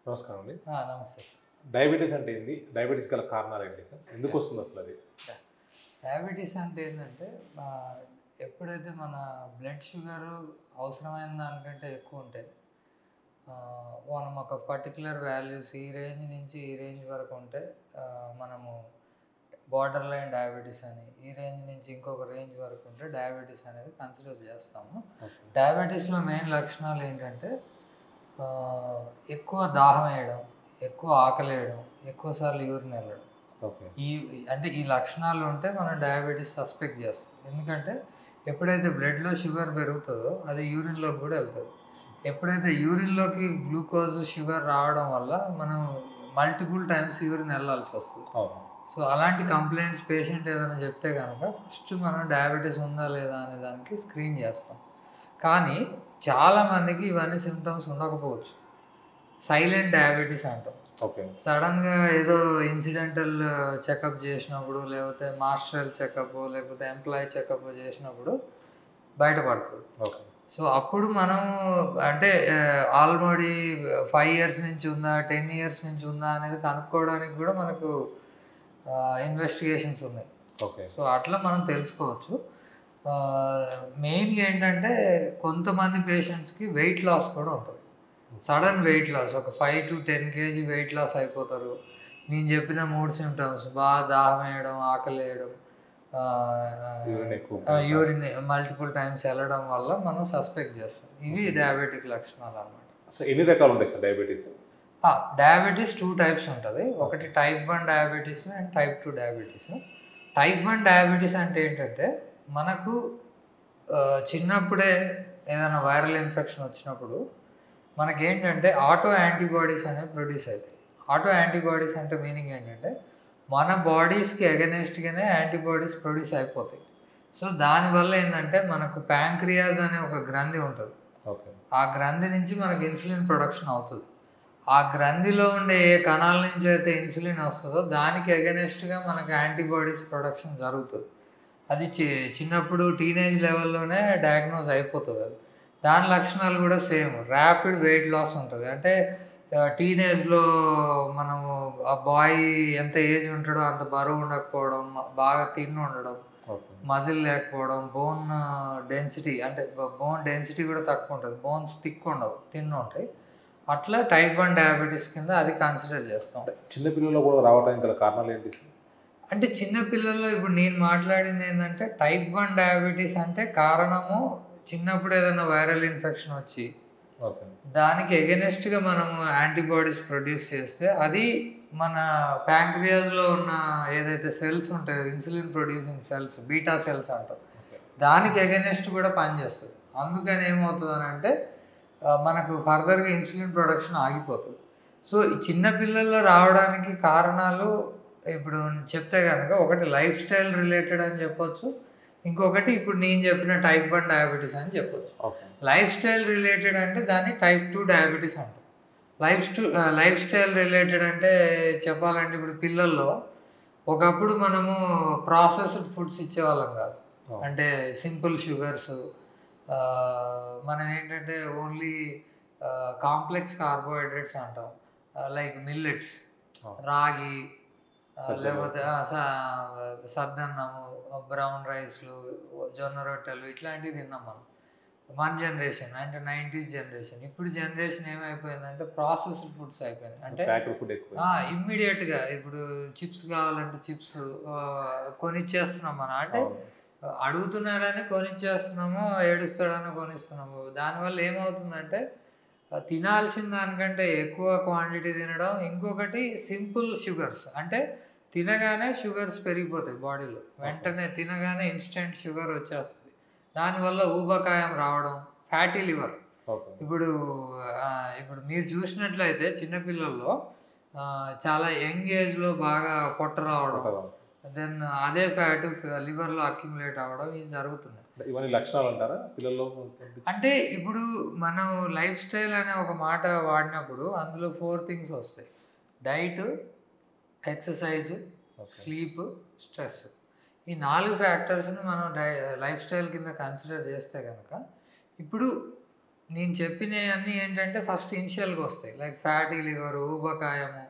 నమస్కారం అండి. నమస్తే సార్. డయాబెటీస్ అంటే ఏంది? డయాబెటీస్ గల కారణాలు ఏంటి సార్? ఎందుకు వస్తుంది అసలు అది? డయాబెటీస్ అంటే ఏంటంటే ఎప్పుడైతే మన బ్లడ్ షుగర్ అవసరమైన దానికంటే ఎక్కువ ఉంటే మనం ఒక పర్టికులర్ వాల్యూస్ ఈ రేంజ్ నుంచి ఈ రేంజ్ వరకు ఉంటే మనము బార్డర్ లైన్ డయాబెటీస్ అని, ఈ రేంజ్ నుంచి ఇంకొక రేంజ్ వరకు ఉంటే డయాబెటీస్ అనేది కన్సిడర్ చేస్తాము. డయాబెటీస్లో మెయిన్ లక్షణాలు ఏంటంటే ఎక్కువ దాహం వేయడం, ఎక్కువ ఆకలి వేయడం, ఎక్కువసార్లు యూరిన్ వెళ్ళడం. ఈ లక్షణాలు ఉంటే మనం డయాబెటీస్ సస్పెక్ట్ చేస్తాం. ఎందుకంటే ఎప్పుడైతే బ్లడ్లో షుగర్ పెరుగుతుందో అది యూరిన్లోకి కూడా వెళ్తుంది. ఎప్పుడైతే యూరిన్లోకి గ్లూకోజ్ షుగర్ రావడం వల్ల మనం మల్టిపుల్ టైమ్స్ యూరిన్ వెళ్ళాల్సి వస్తుంది. సో అలాంటి కంప్లైంట్స్ పేషెంట్ ఏదైనా చెప్తే కనుక ఫస్ట్ మనం డయాబెటీస్ ఉందా లేదా అనే దానికి స్క్రీన్ చేస్తాం. కానీ చాలామందికి ఇవన్నీ సిమ్టమ్స్ ఉండకపోవచ్చు. సైలెంట్ డయాబెటీస్ అంటాం. సడన్గా ఏదో ఇన్సిడెంటల్ చెకప్ చేసినప్పుడు, లేకపోతే మాస్టరల్ చెకప్, లేకపోతే ఎంప్లాయీ చెకప్ చేసినప్పుడు బయటపడుతుంది. సో అప్పుడు మనం అంటే ఆల్రెడీ 5 years నుంచి ఉందా, 10 years నుంచి ఉందా అనేది కనుక్కోవడానికి కూడా మనకు ఇన్వెస్టిగేషన్స్ ఉన్నాయి. సో అట్లా మనం తెలుసుకోవచ్చు. మెయిన్గా ఏంటంటే కొంతమంది పేషెంట్స్కి వెయిట్ లాస్ కూడా ఉంటుంది. సడన్ వెయిట్ లాస్, ఒక 5 to 10 kg వెయిట్ లాస్ అయిపోతారు. నేను చెప్పిన 3 సిమ్టమ్స్, బాగా దాహం వేయడం, ఆకలి వేయడం, యూరిన్ మల్టిపుల్ టైమ్స్ వెళ్ళడం వల్ల మనం సస్పెక్ట్ చేస్తాం. ఇవి డయాబెటిక్ లక్షణాలు అన్నమాట. సో ఎన్ని రకాలు ఉంటాయి సార్ డయాబెటీస్? డయాబెటీస్ 2 types ఉంటుంది. ఒకటి type 1 diabetes and type 2 diabetes. type 1 diabetes అంటే ఏంటంటే మనకు చిన్నప్పుడే ఏదైనా వైరల్ ఇన్ఫెక్షన్ వచ్చినప్పుడు మనకేంటంటే ఆటో యాంటీబాడీస్ అనేవి ప్రొడ్యూస్ అవుతాయి. ఆటో యాంటీబాడీస్ అంటే మీనింగ్ ఏంటంటే మన బాడీస్కి ఎగనెస్ట్గానే యాంటీబాడీస్ ప్రొడ్యూస్ అయిపోతాయి. సో దానివల్ల ఏంటంటే మనకు ప్యాంక్రియాస్ అనే ఒక గ్రంథి ఉంటుంది. ఆ గ్రంథి నుంచి మనకు ఇన్సులిన్ ప్రొడక్షన్ అవుతుంది. ఆ గ్రంథిలో ఉండే ఏ కణాల నుంచి అయితే ఇన్సులిన్ వస్తుందో దానికి ఎగనెస్ట్గా మనకు యాంటీబాడీస్ ప్రొడక్షన్ జరుగుతుంది. అది చిన్నప్పుడు టీనేజ్ లెవెల్లోనే డయాగ్నోజ్ అయిపోతుంది. అది దాని లక్షణాలు కూడా సేమ్. ర్యాపిడ్ వెయిట్ లాస్ ఉంటుంది. అంటే టీనేజ్లో మనము ఆ బాయ్ ఎంత ఏజ్ ఉంటాడో అంత బరువు ఉండకపోవడం, బాగా తిన్ను ఉండడం, మజిల్ లేకపోవడం, బోన్ డెన్సిటీ అంటే బోన్ డెన్సిటీ కూడా తక్కువ ఉంటుంది. బోన్స్ థిక్ ఉండవు, తిన్ను ఉంటాయి. అట్లా type 1 డయాబెటీస్ కింద అది కన్సిడర్ చేస్తాం. చిన్నపిల్లల్లో కూడా రావడానికి గల కారణాలు ఏంటి? అంటే చిన్నపిల్లల్లో ఇప్పుడు నేను మాట్లాడింది ఏంటంటే type 1 డయాబెటీస్ అంటే కారణము చిన్నప్పుడు ఏదైనా వైరల్ ఇన్ఫెక్షన్ వచ్చి దానికి ఎగెనెస్ట్గా మనము యాంటీబాడీస్ ప్రొడ్యూస్ చేస్తే అది మన ప్యాంక్రియాస్లో ఉన్న ఏదైతే సెల్స్ ఉంటాయో insulin producing cells, beta cells అంటారు, దానికి ఎగెనెస్ట్ కూడా పనిచేస్తుంది. అందుకని ఏమవుతుంది అని అంటే మనకు ఫర్దర్గా ఇన్సులిన్ ప్రొడక్షన్ ఆగిపోతుంది. సో ఈ చిన్నపిల్లల్లో రావడానికి కారణాలు ఇప్పుడు చెప్తే కనుక ఒకటి లైఫ్ స్టైల్ రిలేటెడ్ అని చెప్పొచ్చు, ఇంకొకటి ఇప్పుడు నేను చెప్పిన type 1 డయాబెటీస్ అని చెప్పొచ్చు. లైఫ్ స్టైల్ రిలేటెడ్ అంటే దాన్ని type 2 డయాబెటీస్ అంటాం. లైఫ్ స్టైల్ రిలేటెడ్ అంటే చెప్పాలంటే ఇప్పుడు పిల్లల్లో ఒకప్పుడు మనము ప్రాసెస్డ్ ఫుడ్స్ ఇచ్చేవాళ్ళం కాదు. అంటే సింపుల్ షుగర్స్, మనం ఏంటంటే ఓన్లీ కాంప్లెక్స్ కార్బోహైడ్రేట్స్ అంటాం. లైక్ మిల్లెట్స్, రాగి, లేకపోతే సద్దన్నము, బ్రౌన్ రైస్లు, జొన్న రొట్టెలు ఇట్లాంటివి తిన్నాం మనం. మన జనరేషన్ అంటే 90s జనరేషన్. ఇప్పుడు జనరేషన్ ఏమైపోయిందంటే ప్రాసెస్డ్ ఫుడ్స్ అయిపోయింది. అంటే ఇమ్మీడియట్గా ఇప్పుడు చిప్స్ కావాలంటే చిప్స్ కొనిచ్చేస్తున్నాం మనం. అంటే అడుగుతున్నాడని కొనిచ్చేస్తున్నాము, ఏడుస్తాడని కొనిస్తున్నాము. దానివల్ల ఏమవుతుందంటే తినాల్సిన దానికంటే ఎక్కువ క్వాంటిటీ తినడం. ఇంకొకటి సింపుల్ షుగర్స్, అంటే తినగానే షుగర్స్ పెరిగిపోతాయి బాడీలో, వెంటనే తినగానే ఇన్స్టెంట్ షుగర్ వచ్చేస్తుంది. దానివల్ల ఊబకాయం రావడం, ఫ్యాటీ లివర్. ఇప్పుడు మీరు చూసినట్లయితే చిన్నపిల్లల్లో చాలా యంగ్ ఏజ్లో బాగా పొట్ట రావడం, దెన్ అదే ఫ్యాట్ లివర్లో అక్యుములేట్ అవ్వడం ఇది జరుగుతుంది. ఇవన్నీ లక్షణాలు అంటారా పిల్లల్లో? అంటే ఇప్పుడు మనం లైఫ్ స్టైల్ అనే ఒక మాట వాడినప్పుడు అందులో 4 things వస్తాయి: డైట్, ఎక్సర్సైజ్, స్లీప్, స్ట్రెస్. ఈ 4 ఫ్యాక్టర్స్ని మనం లైఫ్ స్టైల్ కింద కన్సిడర్ చేస్తే కనుక ఇప్పుడు నేను చెప్పినవన్నీ ఏంటంటే ఫస్ట్ ఇనిషియల్గా వస్తాయి, లైక్ ఫ్యాటీ లివర్, ఊబకాయము,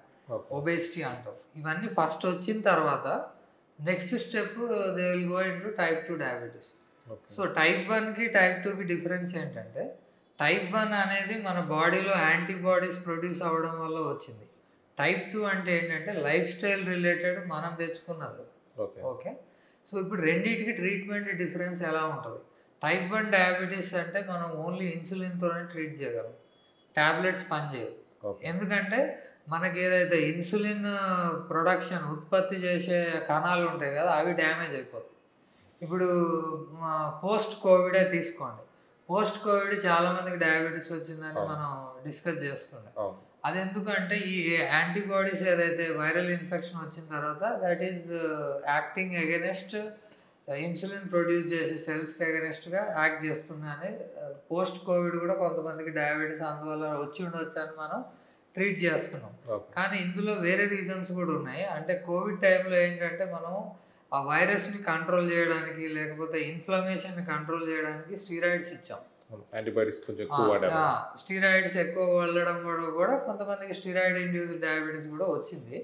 ఒబేసిటీ అంటాం. ఇవన్నీ ఫస్ట్ వచ్చిన తర్వాత next step they will go in to type 2 diabetes. So type 1కి టైప్ 2కి డిఫరెన్స్ ఏంటంటే, టైప్ 1 అనేది మన బాడీలో యాంటీబాడీస్ ప్రొడ్యూస్ అవ్వడం వల్ల వచ్చింది. టైప్ 2 అంటే ఏంటంటే లైఫ్ స్టైల్ రిలేటెడ్ మనం తెచ్చుకున్నది. ఓకే, సో ఇప్పుడు రెండింటికి ట్రీట్మెంట్ డిఫరెన్స్ ఎలా ఉంటుంది? టైప్ 1 డయాబెటీస్ అంటే మనం ఓన్లీ ఇన్సులిన్తోనే ట్రీట్ చేయగలం, ట్యాబ్లెట్స్ పనిచేయవు. ఎందుకంటే మనకి ఏదైతే ఇన్సులిన్ ప్రొడక్షన్ ఉత్పత్తి చేసే కణాలు ఉంటాయి కదా, అవి డ్యామేజ్ అయిపోతాయి. ఇప్పుడు పోస్ట్ కోవిడే తీసుకోండి. పోస్ట్ కోవిడ్ చాలామందికి డయాబెటీస్ వచ్చిందని మనం డిస్కస్ చేస్తుండే. అది ఎందుకంటే ఈ యాంటీబాడీస్ ఏదైతే వైరల్ ఇన్ఫెక్షన్ వచ్చిన తర్వాత that is acting against insulin produce చేసే సెల్స్కి అగెనెస్ట్గా యాక్ట్ చేస్తుంది అని పోస్ట్ కోవిడ్ కూడా కొంతమందికి డయాబెటీస్ అందువల్ల వచ్చి ఉండొచ్చు అని మనం ట్రీట్ చేస్తున్నాం. కానీ ఇందులో వేరే రీజన్స్ కూడా ఉన్నాయి. అంటే కోవిడ్ టైంలో ఏంటంటే మనం ఆ వైరస్ని కంట్రోల్ చేయడానికి లేకపోతే ఇన్ఫ్లమేషన్ని కంట్రోల్ చేయడానికి స్టీరాయిడ్స్ ఇచ్చాం. స్టీరాయిడ్స్ ఎక్కువ వెళ్ళడం కూడా కొంతమందికి స్టీరాయిడ్ ఇండ్యూస్డ్ డయాబెటీస్ కూడా వచ్చింది.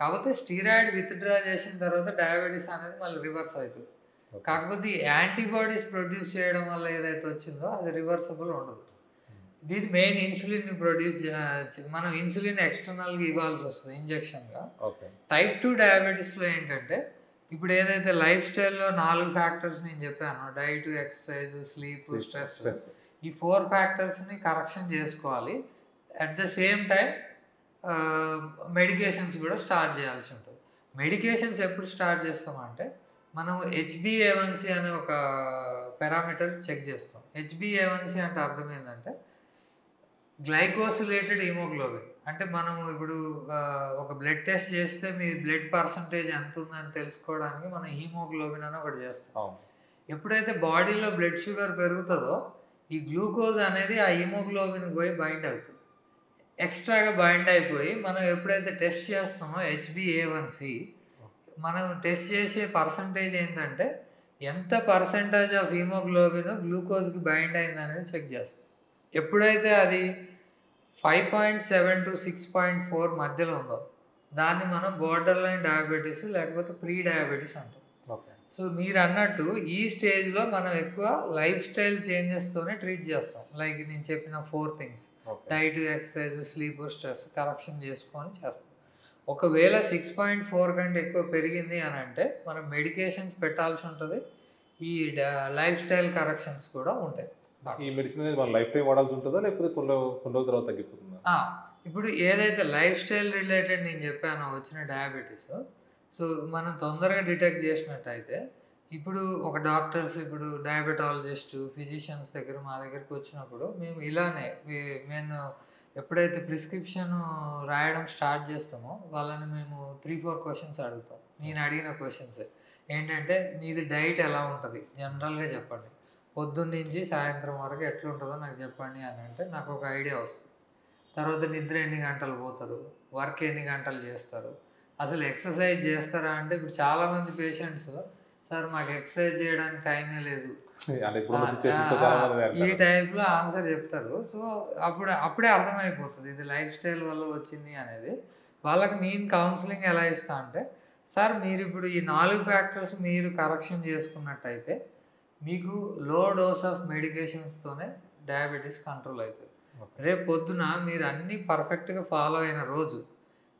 కాకపోతే స్టీరాయిడ్ విత్డ్రా చేసిన తర్వాత డయాబెటీస్ అనేది మళ్ళీ రివర్స్ అవుతుంది. కాకపోతే యాంటీబాడీస్ ప్రొడ్యూస్ చేయడం వల్ల ఏదైతే వచ్చిందో అది రివర్సబుల్ ఉండదు. ఇది మెయిన్ ఇన్సులిన్ ప్రొడ్యూస్ మనం ఇన్సులిన్ ఎక్స్టర్నల్గా ఇవ్వాల్సి వస్తుంది ఇంజెక్షన్గా. టైప్ 2 డయాబెటీస్లో ఏంటంటే ఇప్పుడు ఏదైతే లైఫ్ స్టైల్లో 4 ఫ్యాక్టర్స్ నేను చెప్పాను, డైట్, ఎక్సర్సైజ్, స్లీప్, స్ట్రెస్, ఈ 4 ఫ్యాక్టర్స్ని కరెక్షన్ చేసుకోవాలి. At the same time medications కూడా స్టార్ట్ చేయాల్సి ఉంటుంది. మెడికేషన్స్ ఎప్పుడు స్టార్ట్ చేస్తామంటే మనం HbA1c అనే ఒక పారామీటర్ చెక్ చేస్తాం. HbA1c అంటే అర్థం ఏంటంటే గ్లైకోసిలేటెడ్ హిమోగ్లోబిన్. అంటే మనం ఇప్పుడు ఒక బ్లడ్ టెస్ట్ చేస్తే మీ బ్లడ్ పర్సంటేజ్ ఎంత ఉందని తెలుసుకోవడానికి మనం హీమోగ్లోబిన్ అని ఒకటి చేస్తాం. ఎప్పుడైతే బాడీలో బ్లడ్ షుగర్ పెరుగుతుందో ఈ గ్లూకోజ్ అనేది ఆ హీమోగ్లోబిన్ పోయి బైండ్ అవుతుంది, ఎక్స్ట్రాగా బైండ్ అయిపోయి మనం ఎప్పుడైతే టెస్ట్ చేస్తామో HbA1c మనం టెస్ట్ చేసే పర్సంటేజ్ ఏంటంటే ఎంత పర్సంటేజ్ ఆఫ్ హీమోగ్లోబిన్ గ్లూకోజ్కి బైండ్ అయింది అనేది చెక్ చేస్తాం. ఎప్పుడైతే అది 5.7 to 6.4 మధ్యలో ఉందో దాన్ని మనం బోర్డర్ లైన్ డయాబెటీస్ లేకపోతే ప్రీ డయాబెటీస్ అంటాం. సో మీరు అన్నట్టు ఈ స్టేజ్లో మనం ఎక్కువ లైఫ్ స్టైల్ చేంజెస్తోనే ట్రీట్ చేస్తాం. లైక్ నేను చెప్పిన 4 things, diet, exercise, sleep, stress correction చేసుకొని చేస్తాం. ఒకవేళ 6.4 కంటే ఎక్కువ పెరిగింది అని అంటే మనం మెడికేషన్స్ పెట్టాల్సి ఉంటుంది. ఈ లైఫ్ స్టైల్ కరెక్షన్స్ కూడా ఉంటాయి. ఈ మెడిసిన్ అనేది మన లైఫ్ టైం వాడాల్సి ఉంటుందా లేకపోతే కొన్ని రోజుల తర్వాత తగ్గిపోతుందా? ఇప్పుడు ఏదైతే లైఫ్ స్టైల్ రిలేటెడ్ నేను చెప్పానో వచ్చిన డయాబెటీస్, సో మనం తొందరగా డిటెక్ట్ చేసినట్టయితే ఇప్పుడు ఒక డాక్టర్స్, ఇప్పుడు డయాబెటాలజిస్ట్, ఫిజిషియన్స్ దగ్గర మా దగ్గరికి వచ్చినప్పుడు మేము ఇలానే మేము ఎప్పుడైతే ప్రిస్క్రిప్షన్ రాయడం స్టార్ట్ చేస్తామో వాళ్ళని మేము 3-4 క్వశ్చన్స్ అడుగుతాం. నేను అడిగిన క్వశ్చన్స్ ఏంటంటే మీది డైట్ ఎలా ఉంటుంది జనరల్గా చెప్పండి, పొద్దున్న నుంచి సాయంత్రం వరకు ఎట్లుంటుందో నాకు చెప్పండి అని అంటే నాకు ఒక ఐడియా వస్తుంది. తర్వాత నిద్ర ఎన్ని గంటలు పోతారు, వర్క్ ఎన్ని గంటలు చేస్తారు, అసలు ఎక్సర్సైజ్ చేస్తారా అంటే ఇప్పుడు చాలామంది పేషెంట్స్ సార్ మాకు ఎక్సర్సైజ్ చేయడానికి టైమే లేదు ఈ టైప్లో ఆన్సర్ చెప్తారు. సో అప్పుడే అర్థమైపోతుంది ఇది లైఫ్ స్టైల్ వల్ల వచ్చింది అనేది. వాళ్ళకి నేను కౌన్సిలింగ్ ఎలా ఇస్తా అంటే, సార్ మీరు ఇప్పుడు ఈ 4 ఫ్యాక్టర్స్ మీరు కరెక్షన్ చేసుకున్నట్టయితే మీకు లో డోస్ ఆఫ్ మెడికేషన్స్తోనే డయాబెటీస్ కంట్రోల్ అవుతుంది. రేపు పొద్దున మీరు అన్నీ పర్ఫెక్ట్గా ఫాలో అయిన రోజు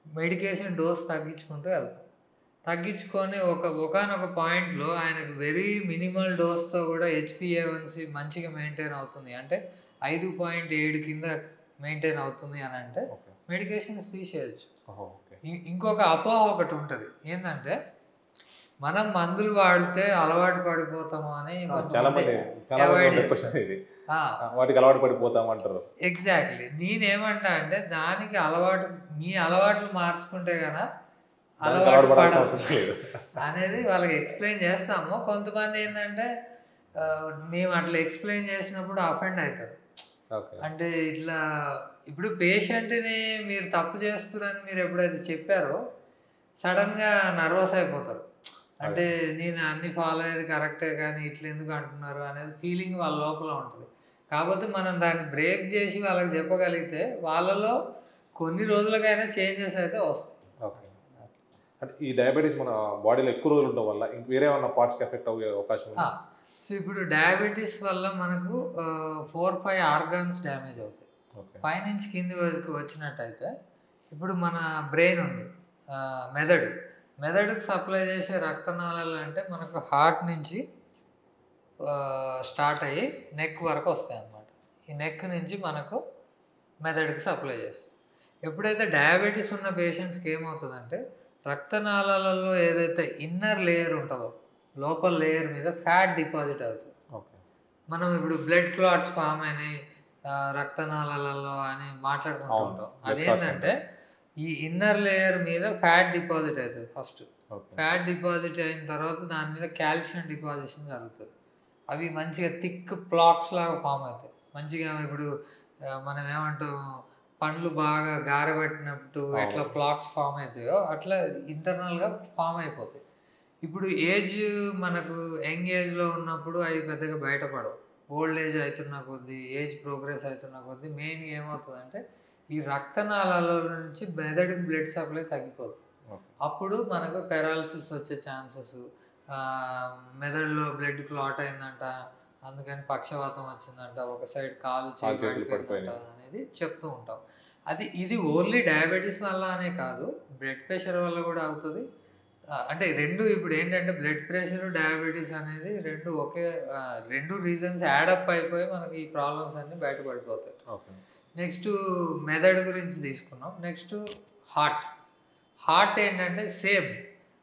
మెడికేషన్ డోస్ తగ్గించుకుంటూ వెళ్తాం. తగ్గించుకొని ఒకనొక పాయింట్లో ఆయనకు వెరీ మినిమల్ డోస్తో కూడా HbA1c మంచిగా మెయింటైన్ అవుతుంది, అంటే 5.7 కింద మెయింటైన్ అవుతుంది అని అంటే మెడికేషన్స్ తీసేయచ్చు. ఇంకొక అపోహ ఒకటి ఉంటుంది ఏంటంటే మనం మందులు వాడితే అలవాటు పడిపోతాము అని వాటికి అలవాటు పడిపోతామంటారు. ఎగ్జాక్ట్లీ. నేనేమంటా అంటే దానికి మీ అలవాట్లు మార్చుకుంటే కదా అలవాటు అనేది వాళ్ళకి ఎక్స్ప్లెయిన్ చేస్తాము. కొంతమంది ఏంటంటే మేము అట్లా ఎక్స్ప్లెయిన్ చేసినప్పుడు అఫెండ్ అవుతారు. అంటే ఇట్లా ఇప్పుడు పేషెంట్ని మీరు తప్పు చేస్తున్నారని మీరు ఎప్పుడైతే చెప్పారో సడన్గా నర్వస్ అయిపోతారు. అంటే నేను అన్ని ఫాలో అయ్యేది కరెక్టే కానీ ఇట్లా ఎందుకు అంటున్నారు అనేది ఫీలింగ్ వాళ్ళ లోపల ఉంటుంది. కాకపోతే మనం దాన్ని బ్రేక్ చేసి వాళ్ళకి చెప్పగలిగితే వాళ్ళలో కొన్ని రోజులకైనా చేంజెస్ అయితే వస్తాయి. ఓకే. అంటే ఈ డయాబెటీస్ మన బాడీలో ఎక్కువ రోజులు ఉండడం వల్ల ఇంక వేరే ఏమన్నా పార్ట్స్కి ఎఫెక్ట్ అయ్యే అవకాశం ఉంది? సో ఇప్పుడు డయాబెటీస్ వల్ల మనకు 4-5 ఆర్గాన్స్ డ్యామేజ్ అవుతాయి. పైనుంచి కింది వరకు వచ్చినట్టయితే ఇప్పుడు మన బ్రెయిన్ ఉంది, మెదడుకు సప్లై చేసే రక్తనాళాలు అంటే మనకు హార్ట్ నుంచి స్టార్ట్ అయ్యి నెక్ వరకు వస్తాయి అన్నమాట. ఈ నెక్ నుంచి మనకు మెదడుకి సప్లై చేస్తాయి. ఎప్పుడైతే డయాబెటీస్ ఉన్న పేషెంట్స్కి ఏమవుతుందంటే రక్తనాళాలలో ఏదైతే ఇన్నర్ లేయర్ ఉంటుందో లోపల లేయర్ మీద ఫ్యాట్ డిపాజిట్ అవుతుంది. మనం ఇప్పుడు బ్లడ్ క్లాట్స్ ఫామ్ అయినాయి రక్తనాళాలలో అని మాట్లాడుకుంటూ ఉంటాం. అదేంటంటే ఈ ఇన్నర్ లేయర్ మీద ఫ్యాట్ డిపాజిట్ అవుతుంది. ఫస్ట్ ఫ్యాట్ డిపాజిట్ అయిన తర్వాత దాని మీద కాల్షియం డిపాజిషన్ జరుగుతుంది. అవి మంచిగా థిక్ ప్లాక్స్ లాగా ఫామ్ అవుతాయి. మంచిగా ఇప్పుడు మనం ఏమంటాం, పండ్లు బాగా గారబెట్టినట్టు ఎట్లా ప్లాక్స్ ఫామ్ అవుతాయో అట్లా ఇంటర్నల్గా ఫామ్ అయిపోతాయి. ఇప్పుడు ఏజ్ మనకు యంగ్ ఏజ్లో ఉన్నప్పుడు అవి పెద్దగా బయటపడవు. ఓల్డ్ ఏజ్ అవుతున్న కొద్దీ, ఏజ్ ప్రోగ్రెస్ అవుతున్న కొద్దీ మెయిన్గా ఏమవుతుందంటే ఈ రక్తనాళాల నుంచి మెదడుకి బ్లడ్ సప్లై తగ్గిపోతుంది. అప్పుడు మనకు పెరాలసిస్ వచ్చే ఛాన్సెస్, మెదడులో బ్లడ్ క్లాట్ అయిందంట, అందుకని పక్షవాతం వచ్చిందంట, ఒక సైడ్ కాలు పడిపోయిందంట అనేది చెప్తూ ఉంటాం. ఇది ఓన్లీ డయాబెటీస్ వల్ల అనే కాదు, బ్లడ్ ప్రెషర్ వల్ల కూడా అవుతుంది. అంటే రెండు ఇప్పుడు ఏంటంటే బ్లడ్ ప్రెషర్ డయాబెటీస్ అనేది రెండు రీజన్స్ యాడప్ అయిపోయి మనకి ఈ ప్రాబ్లమ్స్ అన్నీ బయటపడిపోతాయి. నెక్స్ట్ మెదడు గురించి తీసుకున్నాం. నెక్స్ట్ హార్ట్ ఏంటంటే సేమ్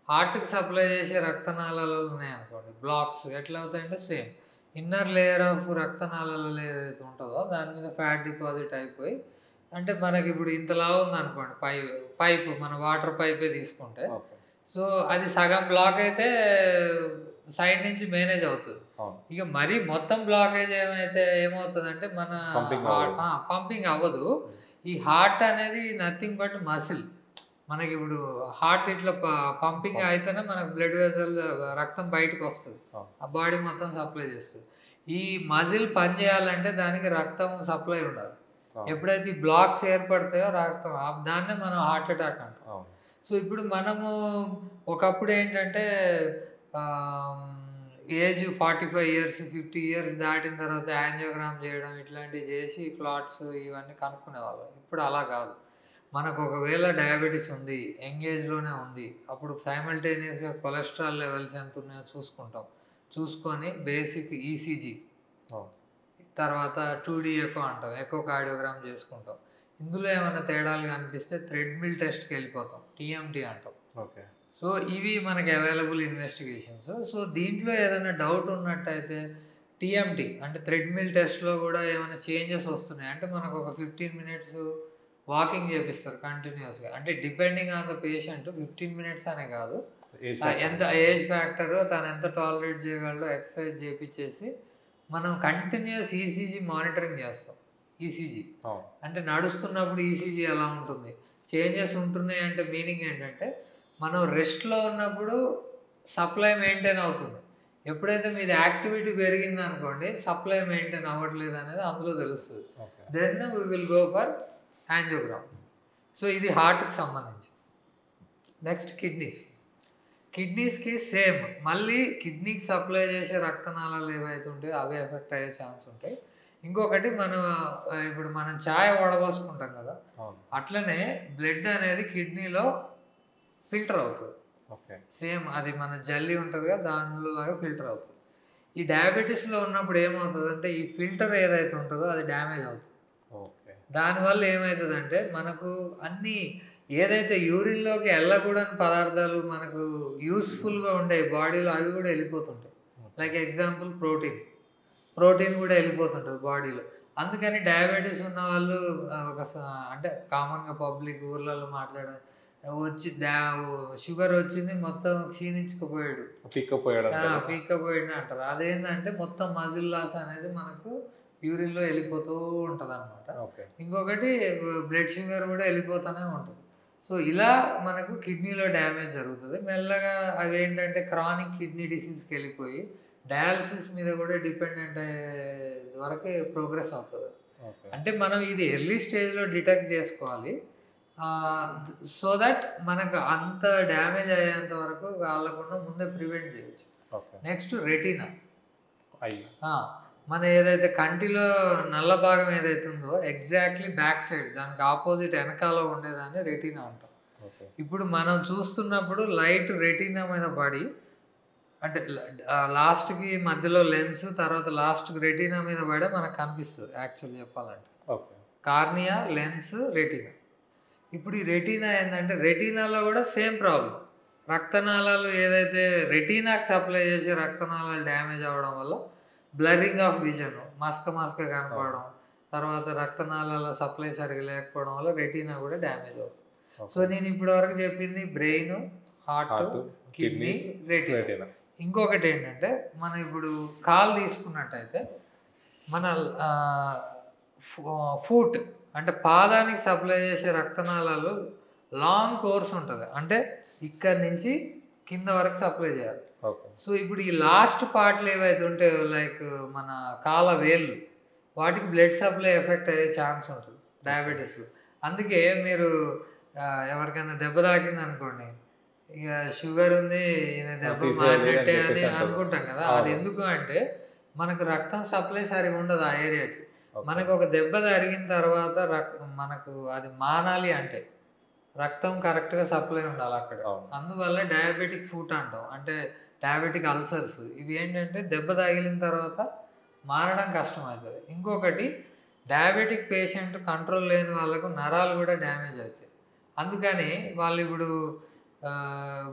హార్ట్కి సప్లై చేసే రక్తనాళాలు ఉన్నాయనుకోండి, బ్లాక్స్ ఎట్లా అవుతాయంటే సేమ్ ఇన్నర్ లేయర్ ఆఫ్ రక్తనాళాలు ఏదైతే ఉంటుందో దాని మీద ఫ్యాట్ డిపాజిట్ అయిపోయి, అంటే మనకి ఇప్పుడు ఇంతలా ఉందనుకోండి పైపు మన వాటర్ పైపే తీసుకుంటే, సో అది సగం బ్లాక్ అయితే సైడ్ నుంచి మేనేజ్ అవుతుంది. ఇక మరీ మొత్తం బ్లాకేజ్ ఏమవుతుందంటే మన పంపింగ్ అవ్వదు. ఈ హార్ట్ అనేది నథింగ్ బట్ మసిల్. మనకి ఇప్పుడు హార్ట్ ఇట్లా పంపింగ్ అయితేనే మనకు బ్లడ్ వెజల్ రక్తం బయటకు వస్తుంది, ఆ బాడీ మొత్తం సప్లై చేస్తుంది. ఈ మజిల్ పని చేయాలంటే దానికి రక్తం సప్లై ఉండాలి. ఎప్పుడైతే ఈ బ్లాక్స్ ఏర్పడతాయో రక్తం, దాన్నే మనం హార్ట్ అటాక్ అంటాం. సో ఇప్పుడు మనము ఒకప్పుడు ఏంటంటే ఏజ్ 45 years 50 years దాటిన తర్వాత యాంజియోగ్రామ్ చేయడం ఇట్లాంటివి చేసి క్లాట్స్ ఇవన్నీ కనుక్కునేవాళ్ళం. ఇప్పుడు అలా కాదు. మనకు ఒకవేళ డయాబెటీస్ ఉంది, యంగ్ ఏజ్లోనే ఉంది, అప్పుడు సైమల్టేనియస్గా కొలెస్ట్రాల్ లెవెల్స్ ఎంత ఉన్నాయో చూసుకొని బేసిక్ ఈసీజీ, తర్వాత 2D ఎకో కార్డియోగ్రామ్ చేసుకుంటాం. ఇందులో ఏమైనా తేడాలు కనిపిస్తే థ్రెడ్మిల్ టెస్ట్కి వెళ్ళిపోతాం, టీఎంటీ అంటాం. సో ఇవి మనకి అవైలబుల్ ఇన్వెస్టిగేషన్స్. సో దీంట్లో ఏదైనా డౌట్ ఉన్నట్టయితే టీఎంటీ అంటే థ్రెడ్మిల్ టెస్ట్లో కూడా ఏమైనా చేంజెస్ వస్తున్నాయి అంటే మనకు ఒక 15 minutes వాకింగ్ చేపిస్తారు కంటిన్యూస్గా. అంటే depending on the patient 15 minutes అనే కాదు, ఎంత ఏజ్ ఫ్యాక్టర్, తను ఎంత టాలరేట్ చేయగలడో ఎక్సర్సైజ్ చేపించేసి మనం కంటిన్యూస్ ఈసీజీ మానిటరింగ్ చేస్తాం. ఈసీజీ అంటే నడుస్తున్నప్పుడు ఈసీజీ ఎలా ఉంటుంది, చేంజెస్ ఉంటున్నాయి అంటే మీనింగ్ ఏంటంటే మనం రెస్ట్లో ఉన్నప్పుడు సప్లై మెయింటైన్ అవుతుంది. ఎప్పుడైతే మీది యాక్టివిటీ పెరిగింది అనుకోండి, సప్లై మెయింటైన్ అవ్వట్లేదు అనేది అందులో తెలుస్తుంది. Then we will go for angiogram. So ఇది హార్ట్కి సంబంధించి. నెక్స్ట్ కిడ్నీస్కి సేమ్, మళ్ళీ కిడ్నీకి సప్లై చేసే రక్తనాళాలు ఏవైతే ఉంటాయో అవే ఎఫెక్ట్ అయ్యే ఛాన్స్ ఉంటాయి. ఇంకొకటి ఇప్పుడు మనం ఛాయ్ వడబోసుకుంటాం కదా, అట్లనే బ్లడ్ అనేది కిడ్నీలో ఫిల్టర్ అవుతుంది. సేమ్ అది మన జల్లి ఉంటుంది కదా, దానిలో లాగా ఫిల్టర్ అవుతుంది. ఈ డయాబెటీస్లో ఉన్నప్పుడు ఏమవుతుందంటే ఈ ఫిల్టర్ ఏదైతే ఉంటుందో అది డ్యామేజ్ అవుతుంది. దానివల్ల ఏమవుతుందంటే మనకు అన్నీ ఏదైతే యూరిన్లోకి వెళ్ళకూడని పదార్థాలు మనకు యూస్ఫుల్గా ఉండే బాడీలో అవి కూడా వెళ్ళిపోతుంటాయి. లైక్ ఎగ్జాంపుల్ ప్రోటీన్ కూడా వెళ్ళిపోతుంటుంది బాడీలో. అందుకని డయాబెటీస్ ఉన్న వాళ్ళు అంటే కామన్గా పబ్లిక్ ఊర్లలో షుగర్ వచ్చింది మొత్తం క్షీణించుకుపోయాడు, పీక్కపోయాడు అంటారు. అదేంటంటే మొత్తం మజిల్ లాస్ అనేది మనకు యూరిన్లో వెళ్ళిపోతూ ఉంటుంది అనమాట. ఇంకొకటి బ్లడ్ షుగర్ కూడా వెళ్ళిపోతూనే ఉంటుంది. సో ఇలా మనకు కిడ్నీలో డ్యామేజ్ జరుగుతుంది. మెల్లగా అవి ఏంటంటే క్రానిక్ కిడ్నీ డిసీజ్కి వెళ్ళిపోయి డయాలసిస్ మీద కూడా డిపెండెంట్ అయ్యే వరకే ప్రోగ్రెస్ అవుతుంది. అంటే మనం ఇది ఎర్లీ స్టేజ్లో డిటెక్ట్ చేసుకోవాలి, సో దట్ మనకు అంత డ్యామేజ్ అయ్యేంత వరకు కాకుండా ముందే ప్రివెంట్ చేయొచ్చు. Next retina. మన ఏదైతే కంటిలో నల్ల భాగం ఏదైతే ఉందో ఎగ్జాక్ట్లీ బ్యాక్ సైడ్ దానికి ఆపోజిట్ వెనకాల ఉండేదాన్ని రెటీనా అంటాం. ఇప్పుడు మనం చూస్తున్నప్పుడు లైట్ రెటీనా మీద పడి, అంటే లాస్ట్కి మధ్యలో లెన్స్, తర్వాత లాస్ట్కి రెటీనా మీద పడే మనకు కనిపిస్తుంది. యాక్చువల్లీ చెప్పాలంటే కార్నియా, లెన్స్, రెటీనా. ఇప్పుడు ఈ రెటీనా ఏంటంటే రెటీనాలో కూడా సేమ్ ప్రాబ్లం. రక్తనాళాలు ఏదైతే రెటీనాకి సప్లై చేసే రక్తనాళాలు డ్యామేజ్ అవ్వడం వల్ల బ్లరింగ్ ఆఫ్ విజన్, మస్క కనపడడం, తర్వాత రక్తనాళాల సప్లై సరిగా లేకపోవడం వల్ల రెటీనా కూడా డ్యామేజ్ అవుతుంది. సో నేను ఇప్పటి వరకు చెప్పింది బ్రెయిన్, హార్ట్, కిడ్నీ, రెటీనా. ఇంకొకటి ఏంటంటే మనం ఇప్పుడు కాలు తీసుకున్నట్టయితే మన ఫుట్ అంటే పాదానికి సప్లై చేసే రక్తనాళాలు లాంగ్ కోర్స్ ఉంటుంది, అంటే ఇక్కడ నుంచి కింద వరకు సప్లై చేయాలి. సో ఇప్పుడు ఈ లాస్ట్ పార్ట్లు ఏవైతే ఉంటాయో లైక్ మన కాల వేళ్ళు, వాటికి బ్లడ్ సప్లై ఎఫెక్ట్ అయ్యే ఛాన్స్ ఉంటుంది డయాబెటీస్లో. అందుకే మీరు ఎవరికైనా దెబ్బ తాకింది అనుకోండి, ఇక షుగర్ ఉంది, ఈయన దెబ్బ మారినట్టే అని అనుకుంటాం కదా. అది ఎందుకు అంటే మనకు రక్తం సప్లై సరిగా ఉండదు ఆ ఏరియాకి. మనకు ఒక దెబ్బ తగిలిన తర్వాత మనకు అది మానాలి అంటే రక్తం కరెక్ట్గా సప్లై ఉండాలి అక్కడ. అందువల్ల డయాబెటిక్ ఫుట్ అంటాం, అంటే డయాబెటిక్ అల్సర్స్. ఇవి ఏంటంటే దెబ్బ తగిలిన తర్వాత మారడం కష్టమవుతుంది. ఇంకొకటి డయాబెటిక్ పేషెంట్ కంట్రోల్ లేని వాళ్ళకు నరాలు కూడా డ్యామేజ్ అవుతాయి. అందుకని వాళ్ళు ఇప్పుడు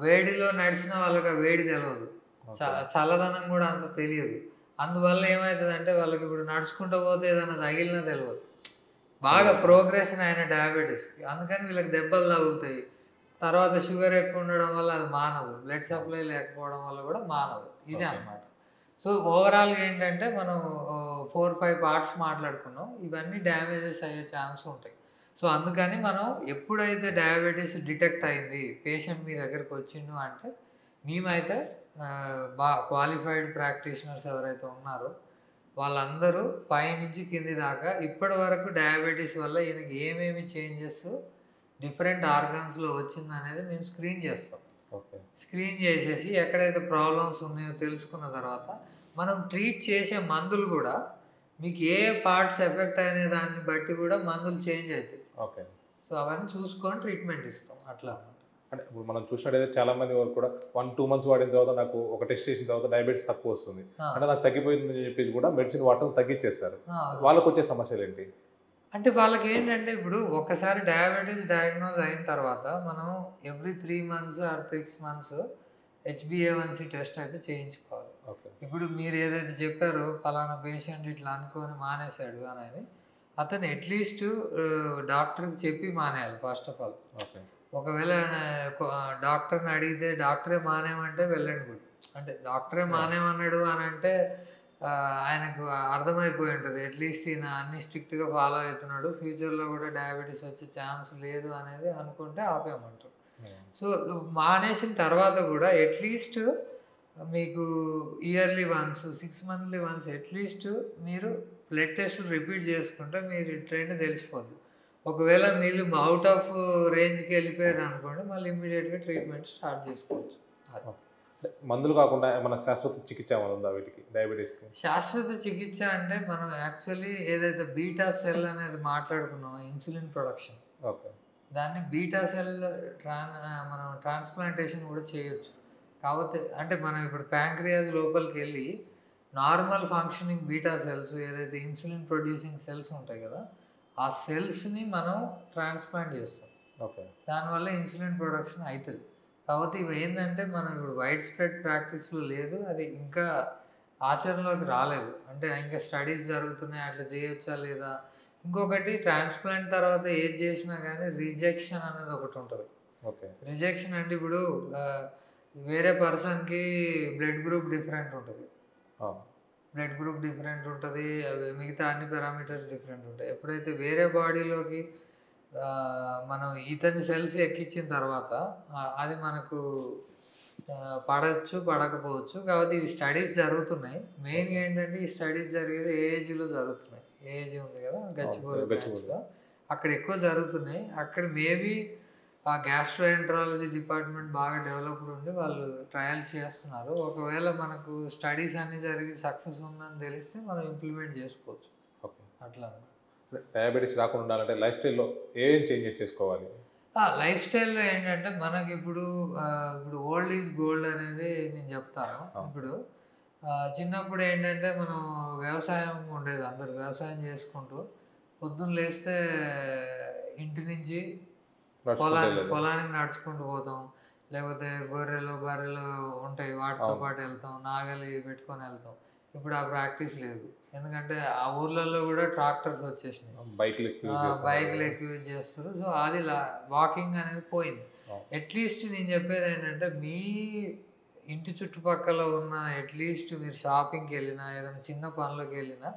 వేడిలో నడిచిన వాళ్ళకి వేడి తెలియదు, చల్లదనం కూడా అంత తెలియదు. అందువల్ల ఏమవుతుందంటే వాళ్ళకి ఇప్పుడు నడుచుకుంటూ పోతే ఏదైనా తగిలినా తెలియదు, బాగా ప్రోగ్రెషన్ అయిన డయాబెటీస్కి. అందుకని వీళ్ళకి దెబ్బలు తగులుతాయి. తర్వాత షుగర్ ఎక్కువ ఉండడం వల్ల అది మానదు, బ్లడ్ సప్లై లేకపోవడం వల్ల కూడా మానదు. ఇదే అన్నమాట. సో ఓవరాల్గా ఏంటంటే మనం 4-5 పార్ట్స్ మాట్లాడుకున్నాం, ఇవన్నీ డ్యామేజెస్ అయ్యే ఛాన్స్ ఉంటాయి. సో అందుకని మనం ఎప్పుడైతే డయాబెటీస్ డిటెక్ట్ అయింది, పేషెంట్ మీ దగ్గరికి వచ్చిండు అంటే మేమైతే క్వాలిఫైడ్ ప్రాక్టీషనర్స్ ఎవరైతే ఉన్నారో వాళ్ళందరూ పైనుంచి కింది దాకా ఇప్పటి వరకు డయాబెటీస్ వల్ల ఈయనకి ఏమేమి చేంజెస్ డిఫరెంట్ ఆర్గన్స్లో వచ్చింది అనేది మేము స్క్రీన్ చేస్తాం. స్క్రీన్ చేసేసి ఎక్కడైతే ప్రాబ్లమ్స్ ఉన్నాయో తెలుసుకున్న తర్వాత మనం ట్రీట్ చేసే మందులు కూడా మీకు ఏ పార్ట్స్ ఎఫెక్ట్ అయిన దాన్ని బట్టి కూడా మందులు చేంజ్ అవుతాయి. సో అవన్నీ చూసుకొని ట్రీట్మెంట్ ఇస్తాం అట్లా. అంటే ఇప్పుడు మనం చూసినట్టయితే చాలా మంది వరకు కూడా 1-2 months వాడిన తర్వాత నాకు ఒక టెస్ట్ చేసిన తర్వాత డయాబెటీస్ తక్కువ వస్తుంది, అంటే నాకు తగ్గిపోయిందని చెప్పేసి కూడా మెడిసిన్ వాడటం తగ్గించేస్తారు. వాళ్ళకు వచ్చే సమస్యలు ఏంటి అంటే వాళ్ళకి ఏంటంటే ఇప్పుడు ఒకసారి డయాబెటీస్ డయాగ్నోజ్ అయిన తర్వాత మనం every 3 months or 6 months HbA1c test అయితే చేయించుకోవాలి. ఇప్పుడు మీరు ఏదైతే చెప్పారో ఫలానా పేషెంట్ ఇట్లా అనుకొని మానేశాడు అనేది, అతను అట్లీస్ట్ డాక్టర్కి చెప్పి మానేయాలి ఫస్ట్ ఆఫ్ ఆల్. ఒకవేళ డాక్టర్ని అడిగితే డాక్టరే మానేమంటే వెళ్ళండి గుడ్, అంటే డాక్టరే మానేమన్నాడు అని అంటే ఆయనకు అర్థమైపోయి ఉంటుంది అట్లీస్ట్ ఈయన అన్ని స్ట్రిక్ట్గా ఫాలో అవుతున్నాడు, ఫ్యూచర్లో కూడా డయాబెటీస్ వచ్చే ఛాన్స్ లేదు అనేది అనుకుంటే ఆపేయమంటారు. సో మానేసిన తర్వాత కూడా అట్లీస్ట్ మీకు yearly once 6 monthly once at least మీరు బ్లడ్ టెస్ట్లు రిపీట్ చేసుకుంటే మీరు ట్రెండ్ తెలిసిపోద్ది. ఒకవేళ మీరు అవుట్ ఆఫ్ రేంజ్కి వెళ్ళిపోయారు అనుకోండి, మళ్ళీ ఇమ్మీడియట్గా ట్రీట్మెంట్ స్టార్ట్ చేసుకోవచ్చు. మందులు కాకుండా మన శాశ్వత చికిత్స ఉందా వీటికి డయాబెటీస్కి? శాశ్వత చికిత్స అంటే మనం యాక్చువల్లీ ఏదైతే బీటా సెల్ అనేది మాట్లాడుకున్నామో ఇన్సులిన్ ప్రొడక్షన్, దాన్ని బీటా సెల్ మనం ట్రాన్స్ప్లాంటేషన్ కూడా చేయొచ్చు. కాకపోతే అంటే మనం ఇప్పుడు ప్యాంక్రియాస్ లోపలికి వెళ్ళి నార్మల్ ఫంక్షనింగ్ బీటా సెల్స్ ఏదైతే ఇన్సులిన్ ప్రొడ్యూసింగ్ సెల్స్ ఉంటాయి కదా, ఆ సెల్స్ని మనం ట్రాన్స్ప్లాంట్ చేస్తాం. దానివల్ల ఇన్సులిన్ ప్రొడక్షన్ అవుతుంది. కాబట్టి ఇవి ఏంటంటే మనం ఇప్పుడు వైడ్ స్ప్రెడ్ ప్రాక్టీస్లో లేదు, అది ఇంకా ఆచరణలోకి రాలేదు, అంటే ఇంకా స్టడీస్ జరుగుతున్నాయి అట్లా చేయొచ్చా లేదా. ఇంకొకటి ట్రాన్స్ప్లాంట్ తర్వాత ఏది చేసినా కానీ రిజెక్షన్ అనేది ఒకటి ఉంటుంది. రిజెక్షన్ అంటే ఇప్పుడు వేరే పర్సన్కి బ్లడ్ గ్రూప్ డిఫరెంట్ ఉంటుంది, మిగతా అన్ని పారామీటర్స్ డిఫరెంట్ ఉంటాయి. ఎప్పుడైతే వేరే బాడీలోకి మనం ఇతని సెల్స్ ఎక్కించిన తర్వాత అది మనకు పడచ్చు పడకపోవచ్చు. కాబట్టి ఇవి స్టడీస్ జరుగుతున్నాయి. మెయిన్గా ఏంటంటే ఈ స్టడీస్ జరిగేది ఏజ్లో జరుగుతున్నాయి. ఏజ్ ఉంది కదా గచ్చిబౌలి బ్రాంచ్లో, అక్కడ ఎక్కువ జరుగుతున్నాయి. అక్కడ మేబీ ఆ గ్యాస్ట్రోఎంట్రాలజీ డిపార్ట్మెంట్ బాగా డెవలప్డ్ ఉండి వాళ్ళు ట్రయల్స్ చేస్తున్నారు. ఒకవేళ మనకు స్టడీస్ అన్నీ జరిగి సక్సెస్ ఉందని తెలిస్తే మనం ఇంప్లిమెంట్ చేసుకోవచ్చు. అట్లా డయాబెటీస్ రాకుండా ఉండాలంటే లైఫ్ స్టైల్లో ఏం చేంజెస్ చేసుకోవాలి? లైఫ్ స్టైల్లో ఏంటంటే మనకి ఇప్పుడు ఓల్డ్ ఈజ్ గోల్డ్ అనేది నేను చెప్తాను. ఇప్పుడు చిన్నప్పుడు ఏంటంటే మనం వ్యవసాయం ఉండేది, అందరు వ్యవసాయం చేసుకుంటూ పొద్దున్న లేస్తే ఇంటి నుంచి పొలానికి నడుచుకుంటూ పోతాం, లేకపోతే గొర్రెలు బర్రెలు ఉంటాయి వాటితో పాటు వెళ్తాం, నాగలి పెట్టుకొని వెళ్తాం. ఇప్పుడు ఆ ప్రాక్టీస్ లేదు, ఎందుకంటే ఆ ఊర్లలో కూడా ట్రాక్టర్స్ వచ్చేసినాయి, బైక్లు ఎక్కువ యూజ్ చేస్తారు. సో అది వాకింగ్ అనేది పోయింది. అట్లీస్ట్ నేను చెప్పేది ఏంటంటే మీ ఇంటి చుట్టుపక్కల ఉన్న అట్లీస్ట్ మీరు షాపింగ్కి వెళ్ళినా ఏదైనా చిన్న పనులకు వెళ్ళినా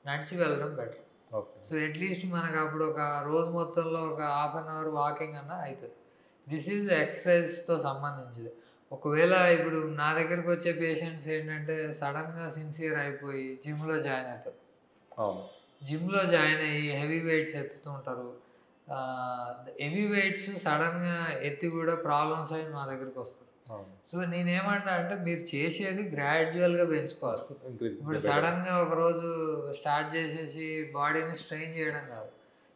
నడిచి వెళ్ళడం బెటర్. సో అట్లీస్ట్ మనకు అప్పుడు ఒక రోజు మొత్తంలో ఒక ½ అన్ అవర్ వాకింగ్ అన్న అవుతుంది. దిస్ ఈజ్ ఎక్సర్సైజ్తో సంబంధించింది. ఒకవేళ ఇప్పుడు నా దగ్గరికి వచ్చే పేషెంట్స్ ఏంటంటే సడన్గా సిన్సియర్ అయిపోయి జిమ్లో జాయిన్ అవుతారు. జిమ్లో జాయిన్ అయ్యి హెవీ వెయిట్స్ ఎత్తుతూ ఉంటారు. హెవీ వెయిట్స్ సడన్గా ఎత్తి కూడా ప్రాబ్లమ్స్ అయ్యి మా దగ్గరికి వస్తారు. సో నేనేమంటా అంటే మీరు చేసేది గ్రాడ్యువల్గా పెంచుకోవాలి. ఇప్పుడు సడన్గా ఒకరోజు స్టార్ట్ చేసేసి బాడీని స్ట్రెయిన్ చేయడం కాదు.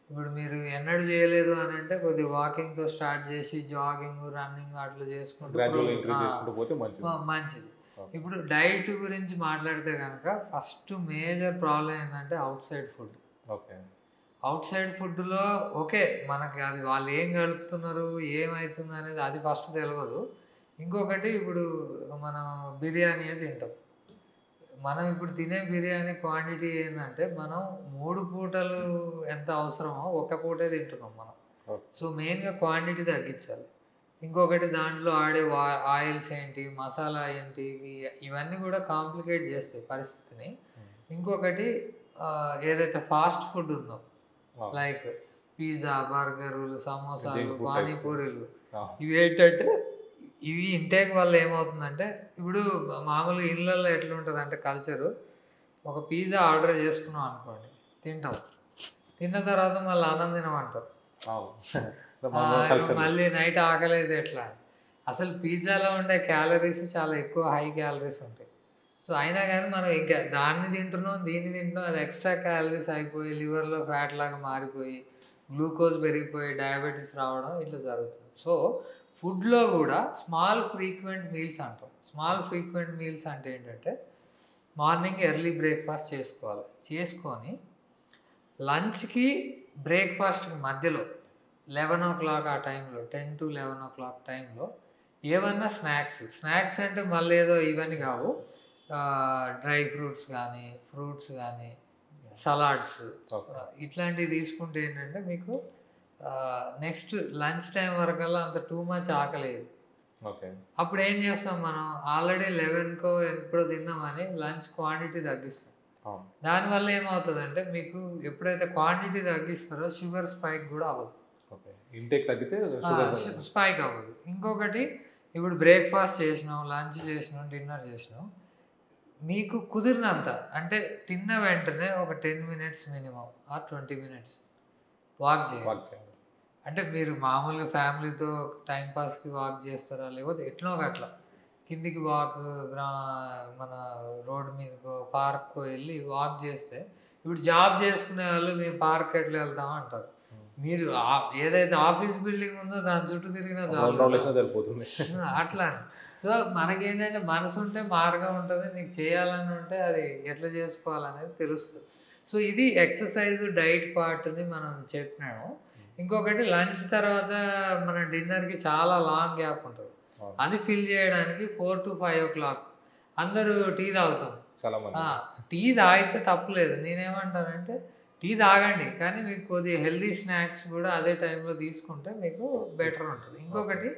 ఇప్పుడు మీరు ఎన్నడూ చేయలేదు అని అంటే కొద్దిగా వాకింగ్తో స్టార్ట్ చేసి జాగింగ్ రన్నింగ్ అట్లా చేసుకుంటూ మంచిది. ఇప్పుడు డైట్ గురించి మాట్లాడితే కనుక ఫస్ట్ మేజర్ ప్రాబ్లం ఏంటంటే out side food. Out side ఫుడ్లో ఓకే మనకి అది వాళ్ళు ఏం కలుపుతున్నారు ఏమవుతుంది అనేది అది ఫస్ట్ తెలియదు. ఇంకొకటి ఇప్పుడు మనం బిర్యానీ తింటాం. మనం ఇప్పుడు తినే బిర్యానీ క్వాంటిటీ ఏంటంటే మనం 3 పూటలు ఎంత అవసరమో ఒక పూటే తింటున్నాం మనం. సో మెయిన్గా క్వాంటిటీ తగ్గించాలి. ఇంకొకటి దాంట్లో ఆడే ఆయిల్స్ ఏంటి, మసాలా ఏంటి, ఇవన్నీ కూడా కాంప్లికేట్ చేస్తాయి పరిస్థితిని. ఇంకొకటి ఏదైతే ఫాస్ట్ ఫుడ్ ఉందో లైక్ పిజ్జా, బర్గర్లు, సమోసాలు, పానీపూరీలు, ఇవి ఏంటంటే ఇవి ఇంటేక్ వల్ల ఏమవుతుందంటే ఇప్పుడు మామూలుగా ఇళ్ళల్లో ఎట్లుంటుంది అంటే కల్చరు, ఒక పిజ్జా ఆర్డర్ చేసుకున్నాం అనుకోండి, తింటాం, తిన్న తర్వాత మళ్ళీ అన్నం తినమంటారు, మళ్ళీ నైట్ ఆకలేదు ఎట్లా. అసలు పిజ్జాలో ఉండే క్యాలరీస్ చాలా ఎక్కువ, హై క్యాలరీస్ ఉంటాయి. సో అయినా కానీ మనం ఇంకా దాన్ని తింటున్నాం దీన్ని తింటున్నాం, అది ఎక్స్ట్రా క్యాలరీస్ అయిపోయి లివర్లో ఫ్యాట్ లాగా మారిపోయి గ్లూకోజ్ పెరిగిపోయి డయాబెటీస్ రావడం ఇట్లా జరుగుతుంది. సో ఫుడ్లో కూడా స్మాల్ ఫ్రీక్వెంట్ మీల్స్ అంటాం. స్మాల్ ఫ్రీక్వెంట్ మీల్స్ అంటే ఏంటంటే మార్నింగ్ ఎర్లీ బ్రేక్ఫాస్ట్ చేసుకోవాలి, చేసుకొని లంచ్కి బ్రేక్ఫాస్ట్కి మధ్యలో 11 o'clock ఆ టైంలో 10 to 11 o'clock టైంలో ఏమన్నా స్నాక్స్ అంటే మళ్ళీ ఏదో ఇవన్నీ కావు, డ్రై ఫ్రూట్స్ కానీ ఫ్రూట్స్ కానీ సలాడ్స్ ఇట్లాంటివి తీసుకుంటే ఏంటంటే మీకు నెక్స్ట్ లంచ్ టైం వరకల్లా అంత టూ మచ్ ఆకలేదు. అప్పుడు ఏం చేస్తాం మనం, ఆల్రెడీ 11కో ఎప్పుడో తిన్నామని లంచ్ క్వాంటిటీ తగ్గిస్తాం. దానివల్ల ఏమవుతుందంటే మీకు ఎప్పుడైతే క్వాంటిటీ తగ్గిస్తారో షుగర్ స్పైక్ కూడా అవ్వదు, స్పైక్ అవ్వదు. ఇంకొకటి ఇప్పుడు బ్రేక్ఫాస్ట్ చేసినాం, లంచ్ చేసినాం, డిన్నర్ చేసినాం, మీకు కుదిరినంత అంటే తిన్న వెంటనే ఒక 10 minutes minimum or 20 minutes walk చేయాలి. అంటే మీరు మామూలుగా ఫ్యామిలీతో టైంపాస్కి వాక్ చేస్తారా, లేకపోతే ఎట్లా అట్లా కిందికి వాక్ మన రోడ్డు మీదకో పార్క్కో వెళ్ళి వాక్ చేస్తే, ఇప్పుడు జాబ్ చేసుకునే వాళ్ళు మేము పార్క్ ఎట్లా వెళ్తాం అంటారు. మీరు ఏదైతే ఆఫీస్ బిల్డింగ్ ఉందో దాని చుట్టూ తిరిగినా సరిపోతుంది అట్లా. సో మనకేంటంటే మనసు ఉంటే మార్గం ఉంటుంది, నీకు చేయాలని ఉంటే అది ఎట్లా చేసుకోవాలనేది తెలుస్తుంది. సో ఇది ఎక్సర్సైజ్ డైట్ పార్ట్ని మనం చెప్పినాము. ఇంకొకటి లంచ్ తర్వాత మన డిన్నర్కి చాలా లాంగ్ గ్యాప్ ఉంటుంది, అది ఫిల్ చేయడానికి 4 to 5 o'clock అందరూ టీ తాగుతాం. టీ తాగితే తప్పులేదు, నేనేమంటానంటే టీ తాగండి, కానీ మీకు కొద్దిగా హెల్దీ స్నాక్స్ కూడా అదే టైంలో తీసుకుంటే మీకు బెటర్ ఉంటుంది. ఇంకొకటి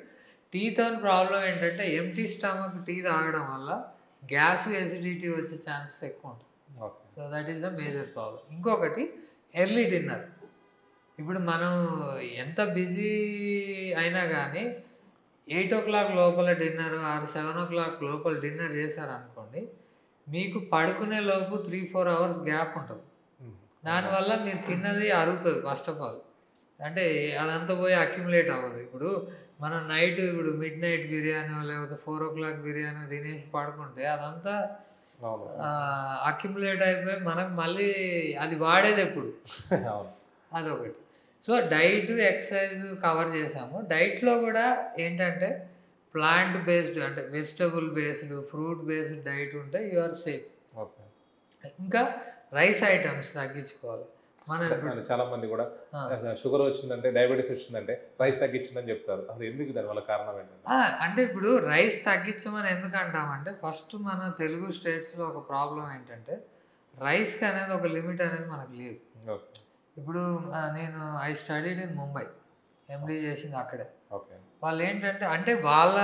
టీతో ప్రాబ్లం ఏంటంటే ఎంటీ స్టమక్ టీ తాగడం వల్ల గ్యాస్ ఎసిడిటీ వచ్చే ఛాన్సెస్ ఎక్కువ ఉంటుంది. So that is the major problem. ఇంకొకటి ఎర్లీ డిన్నర్. ఇప్పుడు మనం ఎంత బిజీ అయినా కానీ 8 o'clock లోపల డిన్నర్ ఆర్ 7 o'clock లోపల డిన్నర్ చేశారనుకోండి, మీకు పడుకునే లోపు 3-4 అవర్స్ గ్యాప్ ఉంటుంది. దానివల్ల మీరు తిన్నది అరుగుతుంది ఫస్ట్ ఆఫ్ ఆల్. అంటే అదంతా పోయి అక్యుములేట్ అవ్వదు. ఇప్పుడు మనం నైట్ ఇప్పుడు మిడ్‌నైట్ బిర్యానో లేకపోతే 4 o'clock బిర్యానో తినేసి పడుకుంటే అదంతా అక్యుములేట్ అయిపోయి మనకు మళ్ళీ అది వాడేదెప్పుడు? అదొకటి. సో డైట్, ఎక్సర్సైజ్ కవర్ చేసాము. డైట్‌లో కూడా ఏంటంటే ప్లాంట్ బేస్డ్ అంటే vegetable based, fruit based diet ఉంటే యూ ఆర్ సేఫ్. ఇంకా రైస్ ఐటమ్స్ తగ్గించుకోవాలి. చాలా మంది కూడా షుగర్ వచ్చిందంటే, డయాబెటీస్ వచ్చిందంటే రైస్ తగ్గించిందని చెప్తారు. అది ఎందుకు, దానివల్ల కారణం ఏంటంటే? అంటే ఇప్పుడు రైస్ తగ్గించమని ఎందుకు అంటామంటే, ఫస్ట్ మన తెలుగు స్టేట్స్లో ఒక ప్రాబ్లం ఏంటంటే రైస్కి అనేది ఒక లిమిట్ అనేది మనకు లేదు. ఇప్పుడు నేను ఐ స్టడీడ్ ఇన్ ముంబై, ఎండి చేసింది అక్కడే. వాళ్ళు ఏంటంటే, అంటే వాళ్ళ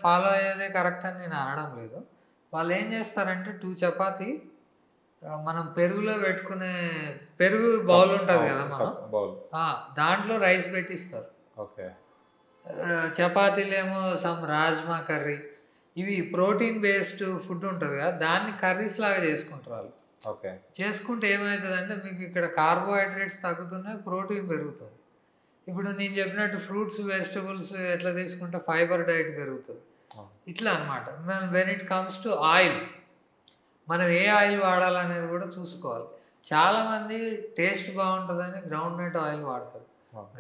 ఫాలో అయ్యేదే కరెక్ట్ అని నేను అనడం లేదు. వాళ్ళు ఏం చేస్తారంటే 2 చపాతీ మనం పెరుగులో పెట్టుకునే పెరుగు బౌల్ ఉంటుంది కదా మనం, దాంట్లో రైస్ పెట్టిస్తారు. చపాతీలేమో సమ్ రాజ్మా కర్రీ, ఇవి ప్రోటీన్ బేస్డ్ ఫుడ్ ఉంటుంది కదా, దాన్ని కర్రీస్ లాగా చేసుకుంటారు వాళ్ళు. చేసుకుంటే ఏమవుతుందంటే మీకు ఇక్కడ కార్బోహైడ్రేట్స్ తగ్గుతున్నాయి, ప్రోటీన్ పెరుగుతుంది. ఇప్పుడు నేను చెప్పినట్టు ఫ్రూట్స్, వెజిటబుల్స్ ఎట్లా తీసుకుంటే ఫైబర్ డైట్ పెరుగుతుంది. ఇట్లా అనమాట. When it comes to oil, మనం ఏ ఆయిల్ వాడాలనేది కూడా చూసుకోవాలి. చాలామంది టేస్ట్ బాగుంటుందని గ్రౌండ్ నట్ ఆయిల్ వాడతారు.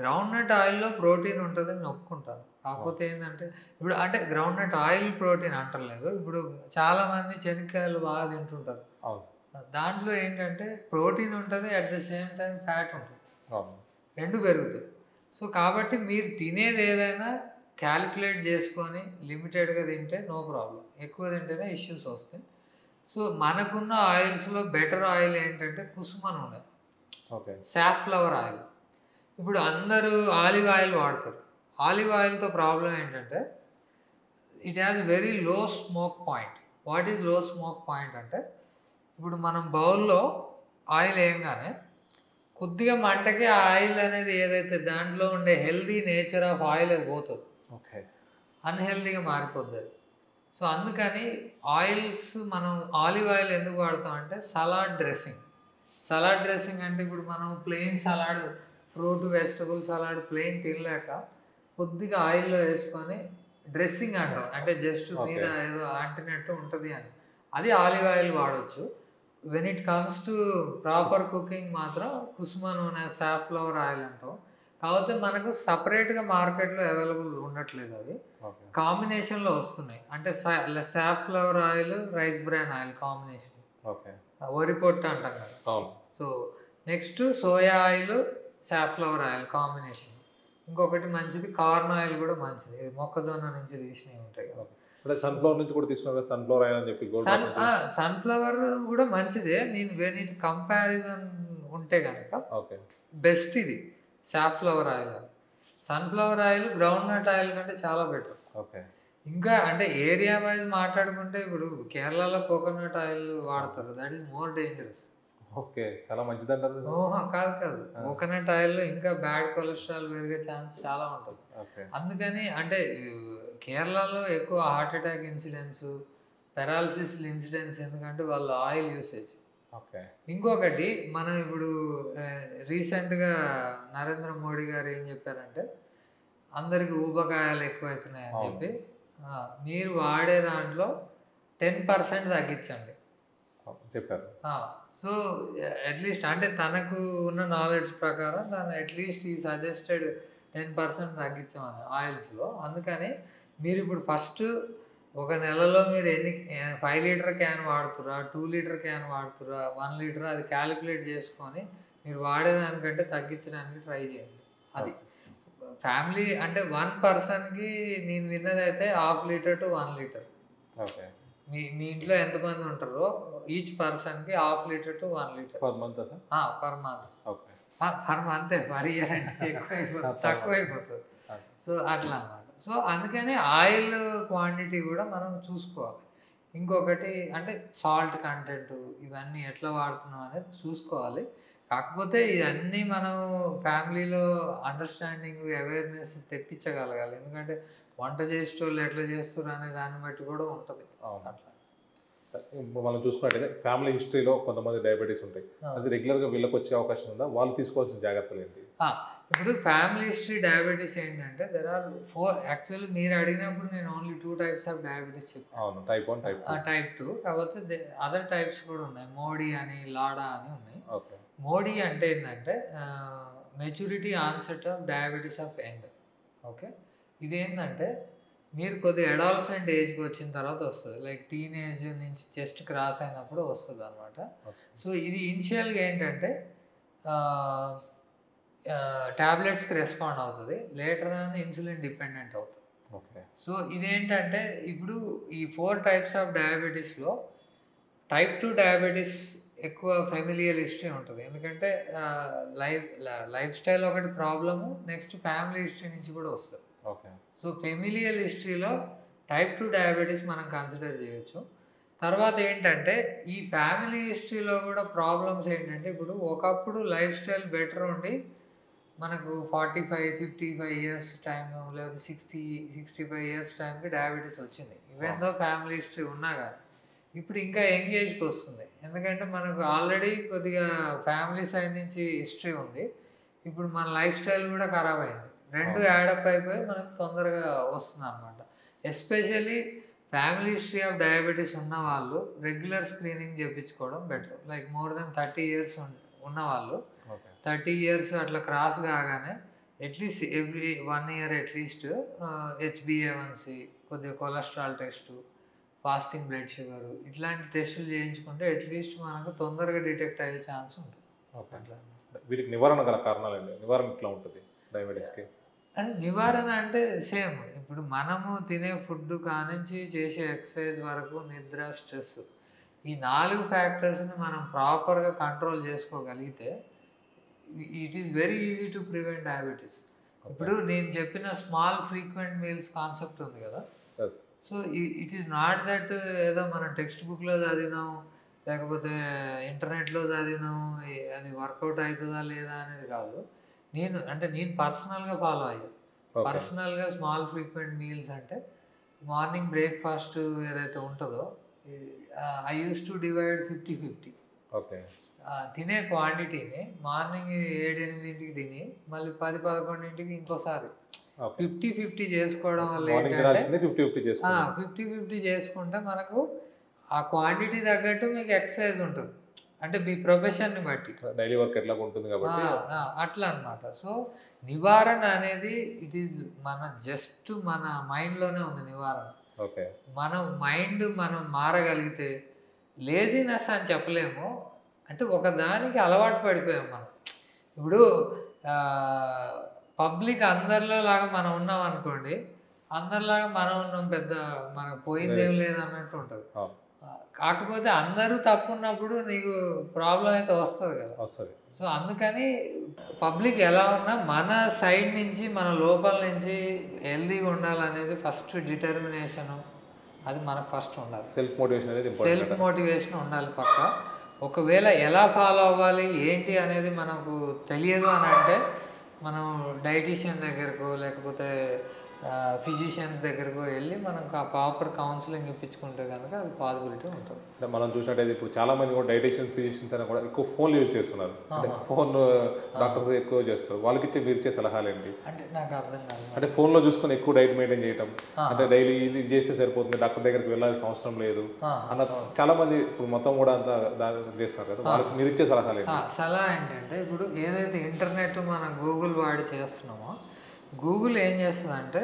గ్రౌండ్ నట్ ఆయిల్లో ప్రోటీన్ ఉంటుందని నొప్పుకుంటారు. కాకపోతే ఏంటంటే ఇప్పుడు అంటే గ్రౌండ్ నట్ ఆయిల్ ప్రోటీన్ అంటలేదు. ఇప్పుడు చాలామంది శనక్కాయలు బాగా తింటుంటారు, దాంట్లో ఏంటంటే ప్రోటీన్ ఉంటుంది, at the same time fat ఉంటుంది, రెండు పెరుగుతాయి. సో కాబట్టి మీరు తినేది ఏదైనా క్యాలిక్యులేట్ చేసుకొని లిమిటెడ్గా తింటే నో ప్రాబ్లం. ఎక్కువ తింటేనే ఇష్యూస్ వస్తాయి. సో మనకున్న ఆయిల్స్లో బెటర్ ఆయిల్ ఏంటంటే కుసుమ నూనె, సాఫ్లవర్ ఆయిల్. ఇప్పుడు అందరూ ఆలివ్ ఆయిల్ వాడతారు. ఆలివ్ ఆయిల్తో ప్రాబ్లం ఏంటంటే it has very low smoke point. What is low smoke point అంటే, ఇప్పుడు మనం బౌల్లో ఆయిల్ వేయంగానే కొద్దిగా మంటకి ఆ ఆయిల్ అనేది ఏదైతే దాంట్లో ఉండే హెల్దీ నేచర్ ఆఫ్ ఆయిల్ అది పోతుంది, అన్హెల్దీగా మారిపోద్ది అది. సో అందుకని ఆయిల్స్ మనం ఆలివ్ ఆయిల్ ఎందుకు వాడతాం అంటే సలాడ్ డ్రెస్సింగ్. సలాడ్ డ్రెస్సింగ్ అంటే ఇప్పుడు మనం plain salad, fruit vegetable salad plain తినలేక కొద్దిగా ఆయిల్లో వేసుకొని డ్రెస్సింగ్ అంటాం, అంటే జస్ట్ మీద ఏదో అంటినట్టు ఉంటుంది అని, అది ఆలివ్ ఆయిల్ వాడచ్చు. When it comes to proper cooking మాత్రం కుసుమ నూనె, సాఫ్లవర్ ఆయిల్ అంటాం. కాకపోతే మనకు సపరేట్గా మార్కెట్లో అవైలబుల్ ఉండట్లేదు, అవి కాంబినేషన్లో వస్తున్నాయి. అంటే safflower oil, rice bran oil combination, వరి పొట్టు అంటాం కదా. So next soya oil, safflower oil combination. ఇంకొకటి మంచిది కార్న్ ఆయిల్ కూడా మంచిది, మొక్కజొన్న నుంచి తీసినవి ఉంటాయి కదా. సన్ఫ్లవర్ నుంచి కూడా తీసుకున్నా, సన్ఫ్లవర్ ఆయిల్ అని చెప్పి. సన్ఫ్లవర్ కూడా మంచిదే. నేను వెన్ ఇట్ కంపారిజన్ ఉంటే కనుక బెస్ట్ ఇది సాఫ్లవర్ ఆయిల్ అని. Sunflower oil groundnut oil కంటే చాలా బెటర్. ఇంకా అంటే ఏరియా వైజ్ మాట్లాడుకుంటే ఇప్పుడు కేరళలో కోకోనట్ ఆయిల్ వాడతారు, దట్ ఈస్ మోర్ డేంజరస్. చాలా మంచిది అంటారు. కాదు, కోకోనట్ ఆయిల్ ఇంకా బ్యాడ్ కొలెస్ట్రాల్ పెరిగే ఛాన్స్ చాలా ఉంటుంది. అందుకని అంటే కేరళలో ఎక్కువ heart attack incidents, paralysis incidents ఎందుకంటే వాళ్ళ ఆయిల్ యూసేజ్. ఇంకొకటి మనం ఇప్పుడు రీసెంట్గా నరేంద్ర మోడీ గారు ఏం చెప్పారంటే అందరికి ఊబకాయాలు ఎక్కువవుతున్నాయి అని చెప్పి, మీరు వాడే దాంట్లో 10% తగ్గించండి చెప్పారు. సో అట్లీస్ట్ అంటే తనకు ఉన్న నాలెడ్జ్ ప్రకారం తను అట్లీస్ట్ ఈ సజెస్టెడ్ 10% తగ్గించామని ఆయిల్స్లో. అందుకని మీరు ఇప్పుడు ఫస్ట్ ఒక నెలలో మీరు 5 లీటర్ క్యాన్ వాడుతురా, 2 లీటర్ క్యాన్ వాడుతురా, 1 లీటర్, అది క్యాలిక్యులేట్ చేసుకొని మీరు వాడేదానికంటే తగ్గించడానికి ట్రై చేయండి. అది ఫ్యామిలీ అంటే 1 పర్సన్కి నేను విన్నదైతే 1/2 లీటర్ to 1 లీటర్. మీ ఇంట్లో ఎంతమంది ఉంటారో ఈచ్ పర్సన్కి 1/2 litre to 1 litre per month. Per month per year అంటే తక్కువైపోతుంది. సో అట్లా అన్నమాట. సో అందుకని ఆయిల్ క్వాంటిటీ కూడా మనం చూసుకోవాలి. ఇంకొకటి అంటే సాల్ట్ కంటెంట్, ఇవన్నీ ఎట్లా వాడుతున్నాం అనేది చూసుకోవాలి. కాకపోతే ఇవన్నీ మనం ఫ్యామిలీలో అండర్స్టాండింగ్, అవేర్నెస్ తెప్పించగలగాలి. ఎందుకంటే వంట చేసేటోళ్ళు ఎట్లా చేస్తారు అనే దాన్ని బట్టి కూడా ఉంటుంది. అట్లా ఇప్పుడు మనం చూసుకున్నట్టయితే ఫ్యామిలీ హిస్టరీలో కొంతమంది డయాబెటీస్ ఉంటాయి, అది రెగ్యులర్గా వీళ్ళకి వచ్చే అవకాశం ఉందా? వాళ్ళు తీసుకోవాల్సిన జాగ్రత్తలు ఏంటి? ఇప్పుడు ఫ్యామిలీ హిస్టరీ డయాబెటీస్ ఏంటంటే దెర్ ఆర్ 4. యాక్చువల్లీ మీరు అడిగినప్పుడు నేను ఓన్లీ 2 టైప్స్ ఆఫ్ డయాబెటీస్ చెప్పాను. అవును, టైప్ 1, టైప్ 2. కాకపోతే అదర్ టైప్స్ కూడా ఉన్నాయి. మోడీ అని, లాడా అని ఉన్నాయి. ఓకే. మోడీ అంటే ఏంటంటే maturity onset of diabetes of young. Okay. ఇదేంటంటే మీరు కొద్దిగా అడాలసెంట్ ఏజ్కి వచ్చిన తర్వాత వస్తుంది, లైక్ టీనేజ్ నుంచి జస్ట్ క్రాస్ అయినప్పుడు వస్తుంది అనమాట. సో ఇది ఇనిషియల్గా ఏంటంటే ట్యాబ్లెట్స్కి రెస్పాండ్ అవుతుంది, లేటర్ అని ఇన్సులిన్ డిపెండెంట్ అవుతుంది. ఓకే. సో ఇదేంటంటే ఇప్పుడు ఈ 4 టైప్స్ ఆఫ్ డయాబెటీస్లో టైప్ 2 డయాబెటీస్ ఎక్కువ ఫెమిలియల్ హిస్టరీ ఉంటుంది. ఎందుకంటే లైఫ్ స్టైల్ ఒకటి ప్రాబ్లము, నెక్స్ట్ ఫ్యామిలీ హిస్టరీ నుంచి కూడా వస్తుంది. ఓకే. సో ఫెమిలియల్ హిస్టరీలో టైప్ 2 డయాబెటీస్ మనం కన్సిడర్ చేయొచ్చు. తర్వాత ఏంటంటే ఈ ఫ్యామిలీ హిస్టరీలో కూడా ప్రాబ్లమ్స్ ఏంటంటే ఇప్పుడు ఒకప్పుడు లైఫ్ స్టైల్ బెటర్ ఉండి మనకు 45-55 ఇయర్స్ టైం లేదా 60-65 ఇయర్స్ టైంకి డయాబెటీస్ వచ్చింది, ఈవెన్ దో ఫ్యామిలీ హిస్టరీ ఉన్నా కానీ. ఇప్పుడు ఇంకా యంగ్ ఏజ్కి వస్తుంది, ఎందుకంటే మనకు ఆల్రెడీ కొద్దిగా ఫ్యామిలీ సైడ్ నుంచి హిస్టరీ ఉంది, ఇప్పుడు మన లైఫ్ స్టైల్ కూడా ఖరాబ్ అయింది, 2 యాడప్ అయిపోయి మనకు తొందరగా వస్తుంది అనమాట. Especially family history of diabetes ఉన్న వాళ్ళు రెగ్యులర్ స్క్రీనింగ్ చేయించుకోవడం better. Like more than 30 years ఉన్న వాళ్ళు 30 ఇయర్స్ అట్లా క్రాస్ కాగానే at least every 1 year at least HbA1c, కొద్దిగా cholesterol test, fasting blood sugar, ఇట్లాంటి టెస్టులు చేయించుకుంటే అట్లీస్ట్ మనకు తొందరగా డిటెక్ట్ అయ్యే ఛాన్స్ ఉంటుంది. అట్లా వీటికి నివారణ గల కారణాలు ఏంటి? నివారణ ఎట్లా ఉంటుంది డయాబెటీస్కి? అండ్ నివారణ అంటే సేమ్, ఇప్పుడు మనము తినే ఫుడ్ కానించి చేసే ఎక్సర్సైజ్ వరకు, నిద్ర, స్ట్రెస్, ఈ 4 ఫ్యాక్టర్స్ని మనం ప్రాపర్గా కంట్రోల్ చేసుకోగలిగితే it is very easy to prevent diabetes. ఇప్పుడు నేను చెప్పిన స్మాల్ ఫ్రీక్వెంట్ మీల్స్ కాన్సెప్ట్ ఉంది కదా, so it is not that ఏదో మనం టెక్స్ట్ బుక్లో చదివినాం లేకపోతే ఇంటర్నెట్లో చదివినాం అది వర్కౌట్ అవుతుందా లేదా అనేది కాదు. నేను పర్సనల్గా ఫాలో అయ్యాను. పర్సనల్గా స్మాల్ ఫ్రీక్వెంట్ మీల్స్ అంటే మార్నింగ్ బ్రేక్ఫాస్ట్ ఏదైతే ఉంటుందో I use to divide 50-50. Okay. తినే క్వాంటిటీని మార్నింగ్ 7-8కి తిని మళ్ళీ 10-11కి ఇంకోసారి 50-50 చేసుకోవడం వల్ల ఏంటంటే 50-50 చేసుకుంటే మనకు ఆ క్వాంటిటీ తగ్గట్టు మీకు ఎక్సర్సైజ్ ఉంటుంది, అంటే మీ ప్రొఫెషన్ని బట్టి డైలీ వర్క్ ఎట్లా ఉంటుంది కాబట్టి అట్లా అనమాట. సో నివారణ అనేది ఇట్ ఈజ్ జస్ట్ మన మైండ్లోనే ఉంది నివారణ. ఓకే. మనం మారగలిగితే లేజినెస్ అని చెప్పలేము, అంటే ఒకదానికి అలవాటు పడిపోయాం మనం. ఇప్పుడు పబ్లిక్ అందరిలో లాగా మనం ఉన్నాం అనుకోండి, అందరిలాగా మనం ఉన్నాం, పెద్ద మనకు పోయిందేం లేదు అన్నట్టు ఉంటుంది. కాకపోతే అందరూ తప్పు ఉన్నప్పుడు నీకు ప్రాబ్లం అయితే వస్తుంది కదా. సో అందుకని పబ్లిక్ ఎలా ఉన్నా మన సైడ్ నుంచి, మన లోపల నుంచి హెల్దీగా ఉండాలనేది ఫస్ట్ డిటర్మినేషను, అది మనకు ఫస్ట్ ఉండాలి. సెల్ఫ్ మోటివేషన్ ఉండాలి పక్క. ఒకవేళ ఎలా ఫాలో అవ్వాలి ఏంటి అనేది మనకు తెలియదు అని అంటే మనం డైటీషియన్ దగ్గరకు లేకపోతే ఫిజిషియన్స్ దగ్గరకు వెళ్ళి మనకు ఆ ప్రాపర్ కౌన్సిలింగ్ ఇప్పించుకుంటే కనుక అది పాసిబిలిటీ ఉంటుంది. అంటే మనం చూసినట్టయితే ఇప్పుడు చాలా మంది కూడా డైటీషియన్స్, ఫిజిషియన్స్ అని కూడా ఎక్కువ ఫోన్లు యూజ్ చేస్తున్నారు, అంటే ఫోన్ డాక్టర్స్ ఎక్కువ చేస్తారు. వాళ్ళకి మీరు ఇచ్చే సలహాలు ఏంటి? అంటే నాకు అర్థం కాదు. అంటే ఫోన్లో చూసుకొని ఎక్కువ డైట్ మెయింటైన్ చేయటం, అంటే డైలీ ఇది చేస్తే సరిపోతుంది, డాక్టర్ దగ్గరికి వెళ్ళాల్సిన అవసరం లేదు అన్న చాలా మంది ఇప్పుడు మొత్తం కూడా అంతా చేస్తున్నారు కదా, వాళ్ళకి మీరు ఇచ్చే సలహాలు ఏంటి? సలహా ఏంటంటే ఇప్పుడు ఏదైతే ఇంటర్నెట్ మనం గూగుల్ వాడి చేస్తున్నామో, గూగుల్ ఏం చేస్తుందంటే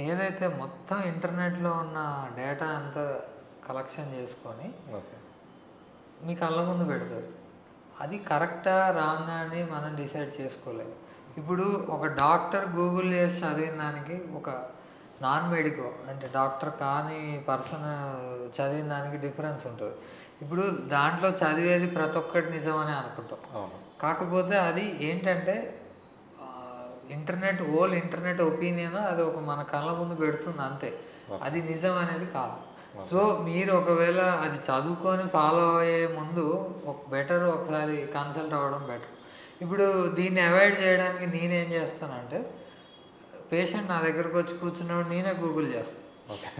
ఏదైతే మొత్తం ఇంటర్నెట్లో ఉన్న డేటా అంతా కలెక్షన్ చేసుకొని మీ కళ్ళ ముందు పెడతారు. అది కరెక్టా రాంగా అని మనం డిసైడ్ చేసుకోలేము. ఇప్పుడు ఒక డాక్టర్ గూగుల్ చేసి చదివిన దానికి ఒక నాన్ మెడికో అంటే డాక్టర్ కాని పర్సన్ చదివిన దానికి డిఫరెన్స్ ఉంటుంది. ఇప్పుడు దాంట్లో చదివేది ప్రతి ఒక్కటి నిజమని అనుకుంటాం, కాకపోతే అది ఏంటంటే ఇంటర్నెట్ ఒపీనియన్ అది ఒక మన కళ్ళ ముందు పెడుతుంది అంతే, అది నిజం అనేది కాదు. సో మీరు ఒకవేళ అది చదువుకొని ఫాలో అయ్యే ముందు బెటర్ ఒకసారి కన్సల్ట్ అవ్వడం బెటర్. ఇప్పుడు దీన్ని అవాయిడ్ చేయడానికి నేనేం చేస్తానంటే పేషెంట్ నా దగ్గరకు వచ్చి కూర్చున్నప్పుడు నేనే గూగుల్ చేస్తాను. ఓకే.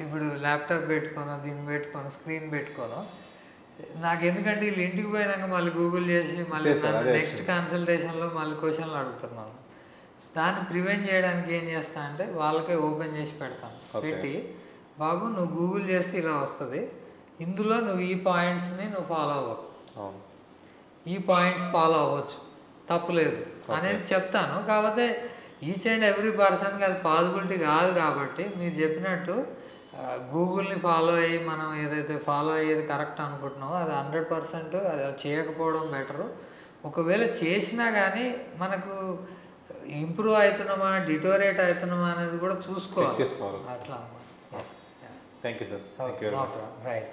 ఇప్పుడు ల్యాప్టాప్ పెట్టుకోను, దీన్ని పెట్టుకోను, స్క్రీన్ పెట్టుకోను. నాకు ఎందుకంటే వీళ్ళు ఇంటికి పోయినాక మళ్ళీ గూగుల్ చేసి మళ్ళీ నెక్స్ట్ కన్సల్టేషన్లో మళ్ళీ క్వశ్చన్లు అడుగుతున్నాను. దాన్ని ప్రివెంట్ చేయడానికి ఏం చేస్తా అంటే వాళ్ళకే ఓపెన్ చేసి పెడతాను. పెట్టి బాబు నువ్వు గూగుల్ చేస్తే ఇలా వస్తుంది, ఇందులో నువ్వు ఈ పాయింట్స్ని నువ్వు ఫాలో అవ్వకు, ఈ పాయింట్స్ ఫాలో అవ్వచ్చు, తప్పులేదు అనేది చెప్తాను. కాకపోతే ఈచ్ అండ్ ఎవ్రీ పర్సన్కి అది పాసిబిలిటీ కాదు. కాబట్టి మీరు చెప్పినట్టు గూగుల్ని ఫాలో అయ్యి మనం ఏదైతే ఫాలో అయ్యేది కరెక్ట్ అనుకుంటున్నామో అది 100% అది చేయకపోవడం బెటరు. ఒకవేళ చేసినా కానీ మనకు ఇంప్రూవ్ అవుతున్నామా డిటోరేట్ అవుతున్నామా అనేది కూడా చూసుకోవాలి. అట్లా. Thank you sir. రైట్.